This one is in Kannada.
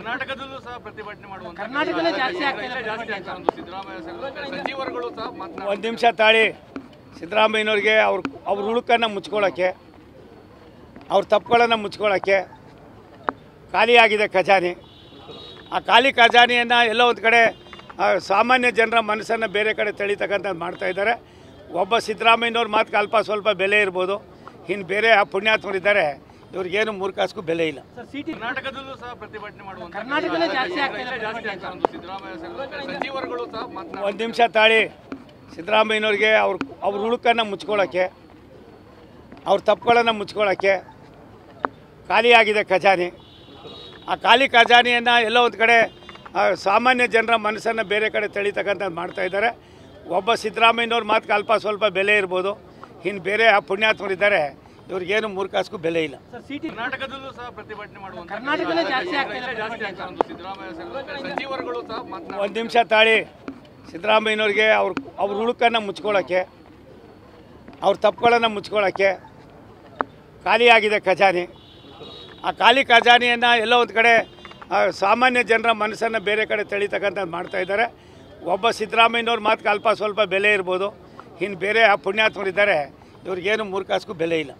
ಕರ್ನಾಟಕದಲ್ಲೂ ಸಹ ಪ್ರತಿಭಟನೆ ಮಾಡುವಂತ ಕರ್ನಾಟಕದಲ್ಲೇ ಜಾಸ್ತಿ ಆಗ್ತಾ ಇದೆ ಸಿದ್ದರಾಮಯ್ಯ ಸಚಿವರುಗಳು ಸಹ ಒಂದು ನಿಮಿಷ ತಾಳಿ. ಸಿದ್ದರಾಮಯ್ಯನವ್ರಿಗೆ ಅವ್ರ ಹುಳುಕನ್ನು ಮುಚ್ಕೊಳ್ಳೋಕ್ಕೆ, ಅವ್ರ ತಪ್ಪುಗಳನ್ನು ಮುಚ್ಕೊಳ್ಳೋಕ್ಕೆ ಖಾಲಿಯಾಗಿದೆ ಖಜಾನೆ. ಆ ಖಾಲಿ ಖಜಾನೆಯನ್ನು ಎಲ್ಲೋ ಒಂದು ಕಡೆ ಸಾಮಾನ್ಯ ಜನರ ಮನಸ್ಸನ್ನು ಬೇರೆ ಕಡೆ ತಳಿತಕ್ಕಂಥದ್ದು ಮಾಡ್ತಾಯಿದ್ದಾರೆ. ಒಬ್ಬ ಸಿದ್ದರಾಮಯ್ಯನವ್ರ ಮಾತಿಗೆ ಅಲ್ಪ ಸ್ವಲ್ಪ ಬೆಲೆ ಇರ್ಬೋದು, ಇನ್ನು ಬೇರೆ ಪುಣ್ಯಾತ್ಮರಿದ್ದಾರೆ, ಇವ್ರಿಗೇನು ಮೂರ್ಖಾಸ್ಗೂ ಬೆಲೆ ಇಲ್ಲ. ಕರ್ನಾಟಕದಲ್ಲೂ ಸಹ ಪ್ರತಿಭಟನೆ ಮಾಡುವಂತ ಕರ್ನಾಟಕದಲ್ಲೇ ಜಾಸ್ತಿ ಆಗ್ತಾ ಇದೆ ಸಿದ್ದರಾಮಯ್ಯ ಸಚಿವರುಗಳು ಸಹ ಒಂದು ನಿಮಿಷ ತಾಳಿ. ಸಿದ್ದರಾಮಯ್ಯನವ್ರಿಗೆ ಅವ್ರ ಹುಳುಕನ್ನು ಮುಚ್ಕೊಳ್ಳೋಕ್ಕೆ, ಅವ್ರ ತಪ್ಪುಗಳನ್ನು ಮುಚ್ಕೊಳ್ಳೋಕ್ಕೆ ಖಾಲಿಯಾಗಿದೆ ಖಜಾನೆ. ಆ ಖಾಲಿ ಖಜಾನೆಯನ್ನು ಎಲ್ಲೋ ಒಂದು ಕಡೆ ಸಾಮಾನ್ಯ ಜನರ ಮನಸ್ಸನ್ನು ಬೇರೆ ಕಡೆ ತಳಿತಕ್ಕಂಥದ್ದು ಮಾಡ್ತಾಯಿದ್ದಾರೆ. ಒಬ್ಬ ಸಿದ್ದರಾಮಯ್ಯನವ್ರ ಮಾತಿಗೆ ಅಲ್ಪ ಸ್ವಲ್ಪ ಬೆಲೆ ಇರ್ಬೋದು, ಇನ್ನು ಬೇರೆ ಪುಣ್ಯಾತ್ಮರಿದ್ದಾರೆ, ಇವ್ರಿಗೇನು ಮೂರ್ಖಾಸ್ಗೂ ಬೆಲೆ ಇಲ್ಲ. ಕರ್ನಾಟಕದಲ್ಲೂ ಸಹ ಪ್ರತಿಭಟನೆ ಮಾಡುವಂತ ಕರ್ನಾಟಕದಲ್ಲೇ ಜಾಸ್ತಿ ಆಗ್ತಾ ಇದೆ ಸಿದ್ದರಾಮಯ್ಯ ಸಚಿವರುಗಳು ಸಹ ಒಂದು ನಿಮಿಷ ತಾಳಿ. ಸಿದ್ದರಾಮಯ್ಯನವ್ರಿಗೆ ಅವ್ರ ಹುಳುಕನ್ನು ಮುಚ್ಕೊಳ್ಳೋಕ್ಕೆ, ಅವ್ರ ತಪ್ಪುಗಳನ್ನು ಮುಚ್ಕೊಳ್ಳೋಕ್ಕೆ ಖಾಲಿಯಾಗಿದೆ ಖಜಾನೆ. ಆ ಖಾಲಿ ಖಜಾನೆಯನ್ನು ಎಲ್ಲೋ ಒಂದು ಕಡೆ ಸಾಮಾನ್ಯ ಜನರ ಮನಸ್ಸನ್ನು ಬೇರೆ ಕಡೆ ತಳಿತಕ್ಕಂಥದ್ದು ಮಾಡ್ತಾಯಿದ್ದಾರೆ. ಒಬ್ಬ ಸಿದ್ದರಾಮಯ್ಯನವ್ರ ಮಾತಿಗೆ ಅಲ್ಪ ಸ್ವಲ್ಪ ಬೆಲೆ ಇರ್ಬೋದು, ಇನ್ನು ಬೇರೆ ಪುಣ್ಯಾತ್ಮರಿದ್ದಾರೆ, ಇವ್ರಿಗೇನು ಮೂರ್ಖಾಸ್ಗೂ ಬೆಲೆ ಇಲ್ಲ.